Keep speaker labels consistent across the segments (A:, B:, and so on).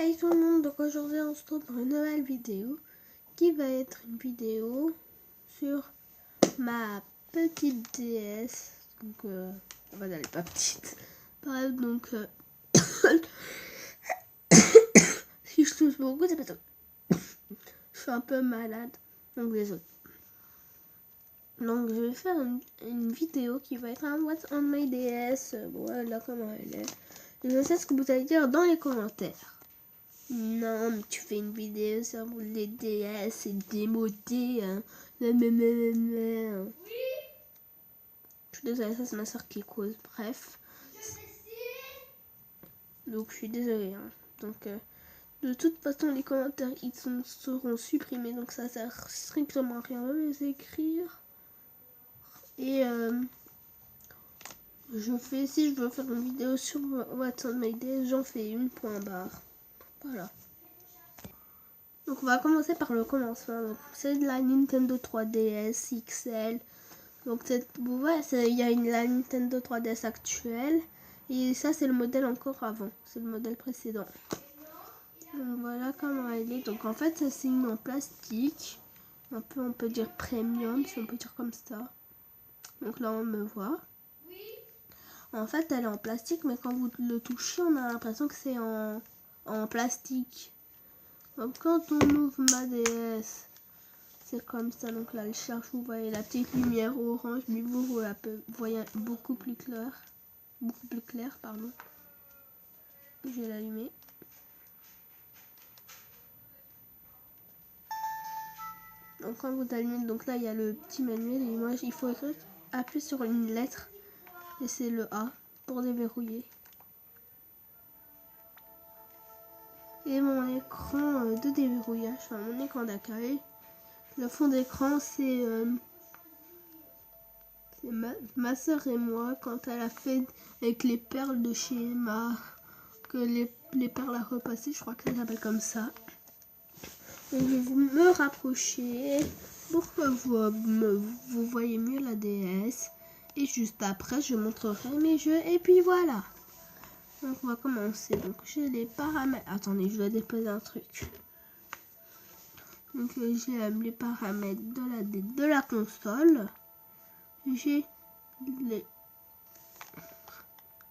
A: Hey tout le monde, donc aujourd'hui on se retrouve pour une nouvelle vidéo qui va être une vidéo sur ma petite DS. Donc voilà, elle est pas petite. Bref, donc si je tousse beaucoup, c'est parce que je suis un peu malade. Donc désolé. Donc je vais faire une vidéo qui va être un What's on my DS. Voilà comment elle est. Je sais ce que vous allez dire dans les commentaires. Non, mais tu fais une vidéo sur les DS, c'est démodé. Hein. Je suis désolée, ça c'est ma soeur qui cause. Bref. Donc je suis désolée. Hein. Donc de toute façon, les commentaires ils seront supprimés. Donc ça sert strictement à rien de les écrire. Et si je veux faire une vidéo sur What's on my DS, j'en fais une point barre. Voilà. Donc on va commencer par le commencement. C'est de la Nintendo 3DS XL. Donc vous voyez, il y a la Nintendo 3DS actuelle. Et ça c'est le modèle encore avant. C'est le modèle précédent. Donc voilà comment elle est. Donc en fait c'est une en plastique. On peut dire premium si on peut dire comme ça. Donc là on me voit. En fait elle est en plastique mais quand vous le touchez on a l'impression que c'est en plastique. Donc quand on ouvre ma DS, c'est comme ça. Donc là, elle cherche, vous voyez la petite lumière orange, mais vous voyez beaucoup plus clair. Beaucoup plus clair, pardon. Je vais l'allumer. Donc quand vous allumez, donc là, il y a le petit manuel. Et moi, il faut appuyer sur une lettre. Et c'est le A pour déverrouiller. Et mon écran de déverrouillage, enfin mon écran d'accueil. Le fond d'écran, c'est ma soeur et moi quand elle a fait avec les perles de schéma, que les perles à repasser, je crois que ça s'appelle comme ça. Donc je vais me rapprocher pour que vous voyez mieux la DS. Et juste après, je montrerai mes jeux. Et puis voilà. Donc on va commencer. Donc j'ai les paramètres. Attendez, je dois déposer un truc. Donc j'ai les paramètres de la console. J'ai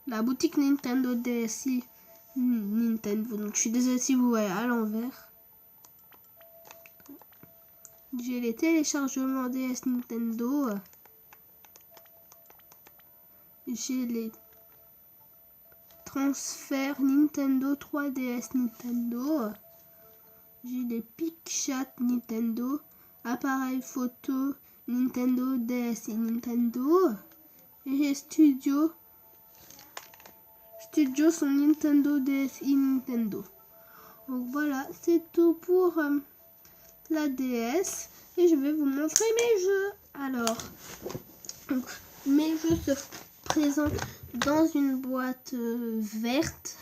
A: la boutique Nintendo DSi Nintendo. Donc je suis désolée si vous voyez à l'envers. J'ai les téléchargements DS Nintendo. J'ai les transferts Nintendo 3DS Nintendo. J'ai les PicChat Nintendo. Appareil photo Nintendo DS et Nintendo. Et j'ai Studio sur Nintendo DS et Nintendo. Donc voilà, c'est tout pour la DS. Et je vais vous montrer mes jeux. Alors, donc, mes jeux se présentent dans une boîte verte.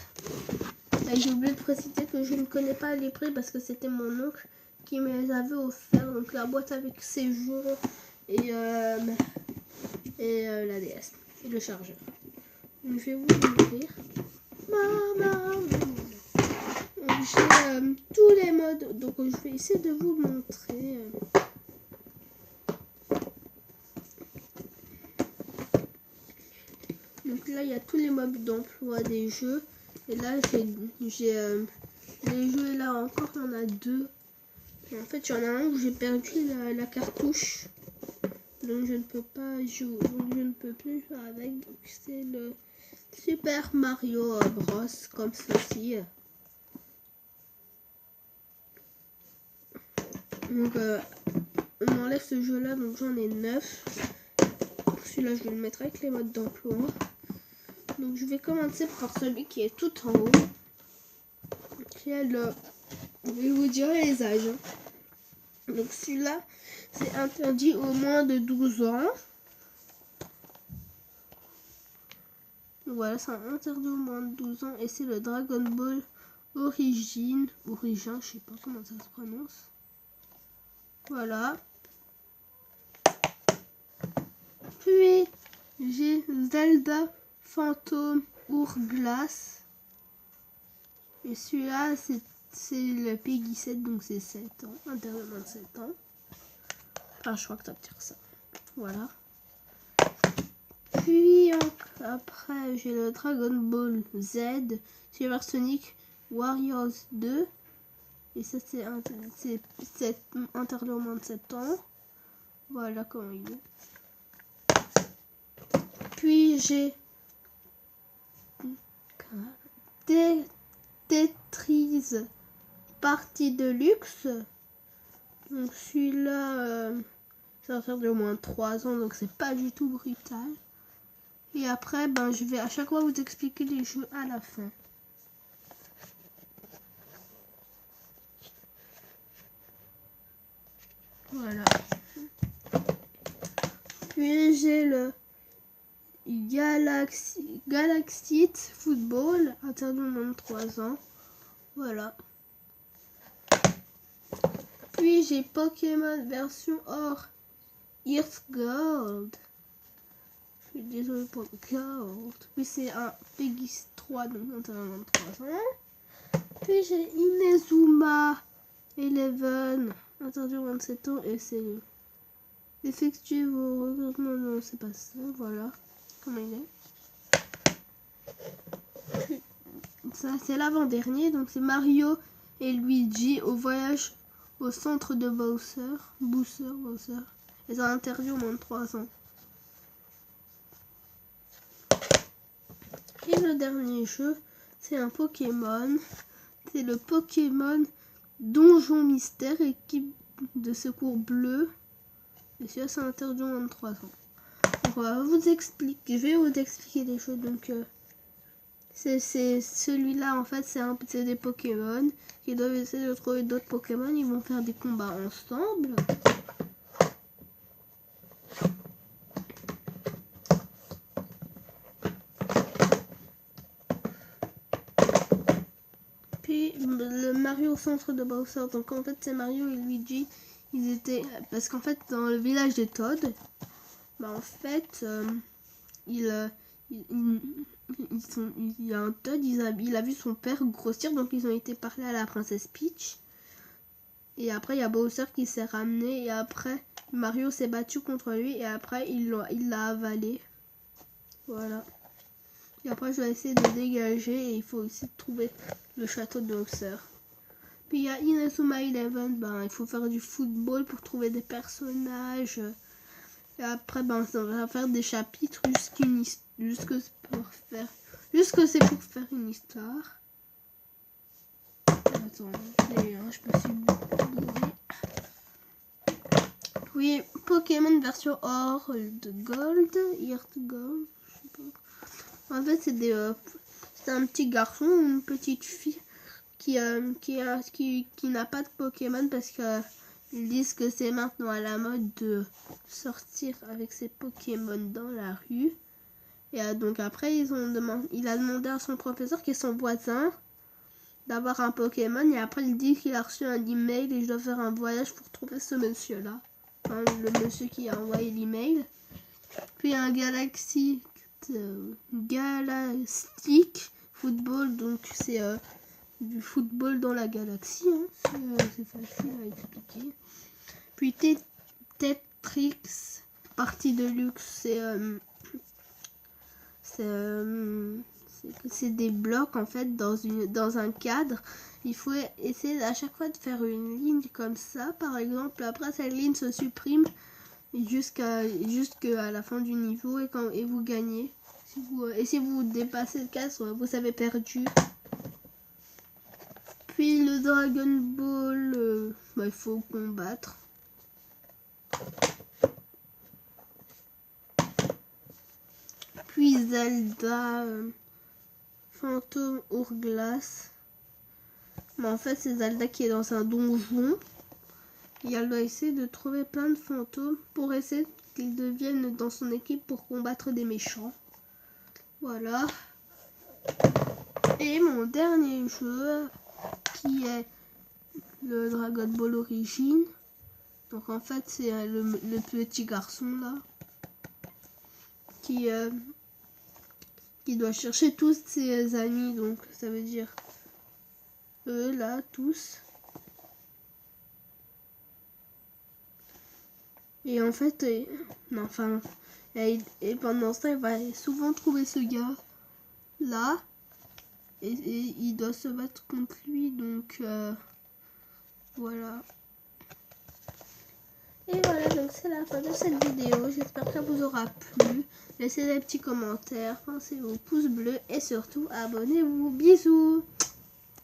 A: J'ai oublié de préciser que je ne connais pas les prix parce que c'était mon oncle qui me les avait offerts. Donc la boîte avec ses jeux et la DS et le chargeur. Donc, je vais vous ouvrir. J'ai tous les modes. Donc je vais essayer de vous montrer. Donc là il y a tous les modes d'emploi des jeux. Et là j'ai les jeux, là encore il y en a deux. Et en fait il y en a un où j'ai perdu la cartouche. Donc je ne peux pas jouer. Donc je ne peux plus jouer avec. Donc c'est le Super Mario Bros comme ceci. Donc on enlève ce jeu là. Donc j'en ai 9. Celui-là je vais le mettre avec les modes d'emploi. Donc je vais commencer par celui qui est tout en haut. Qui est le... Je vais vous dire les âges. Donc celui-là, c'est interdit au moins de 12 ans. Donc voilà, c'est interdit au moins de 12 ans. Et c'est le Dragon Ball Origin, je sais pas comment ça se prononce. Voilà. Puis j'ai Zelda Phantom Hourglass. Et celui-là, c'est le Peggy 7, donc c'est 7 ans, intérieurement de 7 ans. Enfin, je crois que ça veut dire ça. Voilà. Puis après, j'ai le Dragon Ball Z, Silver Sonic Warriors 2. Et ça, c'est interdit au moins de 7 ans. Voilà comment il est. Puis j'ai Tetris Partie de luxe. Donc celui-là, ça va faire de au moins 3 ans, donc c'est pas du tout brutal. Et après, je vais à chaque fois vous expliquer les jeux à la fin. Voilà. Puis j'ai le Galaxy Football, interdit au moins de 3 ans. Voilà. Puis j'ai Pokémon version or Earth Gold. Je suis désolée pour le Gold. Puis c'est un Peggy 3, donc interdit au moins de 3 ans. Puis j'ai Inazuma 11, interdit au moins de 7 ans. Et c'est le effectuez vos recrutements. Non, c'est pas ça. Voilà comment il est. Ça, c'est l'avant-dernier. Donc, c'est Mario et Luigi au voyage au centre de Bowser. Bowser. Et ça interdit au moins de 3 ans. Et le dernier jeu, c'est un Pokémon. C'est le Pokémon Donjon Mystère, équipe de secours bleu. Et celui-là, c'est interdit au moins de 3 ans. Donc, on va vous expliquer. Je vais vous expliquer les choses. Donc, c'est celui-là, en fait, c'est des Pokémon qui doivent essayer de trouver d'autres Pokémon. Ils vont faire des combats ensemble. Puis le Mario centre de Bowser. Donc en fait, c'est Mario et Luigi. Ils étaient parce qu'en fait, dans le village des Todd, en fait, il y a un Todd. Il a vu son père grossir, donc ils ont été parler à la princesse Peach. Et après, il y a Bowser qui s'est ramené. Et après, Mario s'est battu contre lui. Et après, il l'a avalé. Voilà. Et après, je vais essayer de dégager. Et il faut aussi trouver le château de Bowser. Puis il y a Inazuma 11. Il faut faire du football pour trouver des personnages. Et après, ça va faire des chapitres jusque c'est pour faire une histoire. Attends, je me suis bourrée. Oui, Pokémon version or de Gold, Earth Gold, je sais pas. En fait, c'est un petit garçon ou une petite fille qui n'a pas de Pokémon parce que ils disent que c'est maintenant à la mode de sortir avec ses Pokémon dans la rue. Et donc après, il a demandé à son professeur qui est son voisin d'avoir un Pokémon. Et après, il dit qu'il a reçu un email et je dois faire un voyage pour trouver ce monsieur-là. Enfin, le monsieur qui a envoyé l'email. Puis un Galactic Football. Donc c'est du football dans la galaxie. C'est facile à expliquer. Puis Tetris Partie de luxe, c'est des blocs en fait dans un cadre. Il faut essayer à chaque fois de faire une ligne comme ça, par exemple. Après, cette ligne se supprime jusqu'à la fin du niveau et vous gagnez. Si vous dépassez le cadre, vous avez perdu. Puis le Dragon Ball, il faut combattre. Puis Zelda Fantôme Hourglass. Mais en fait, c'est Zelda qui est dans un donjon. Et elle doit essayer de trouver plein de fantômes pour essayer qu'ils deviennent dans son équipe pour combattre des méchants. Voilà. Et mon dernier jeu, qui est le Dragon Ball Origin. Donc en fait, c'est le petit garçon là qui doit chercher tous ses amis. Donc ça veut dire eux là, tous. Et en fait, et pendant ce temps, il va souvent trouver ce gars là. Et il doit se battre contre lui, donc voilà. Et voilà, donc c'est la fin de cette vidéo. J'espère qu'elle vous aura plu. Laissez des petits commentaires, pensez au pouce bleu et surtout abonnez-vous. Bisous!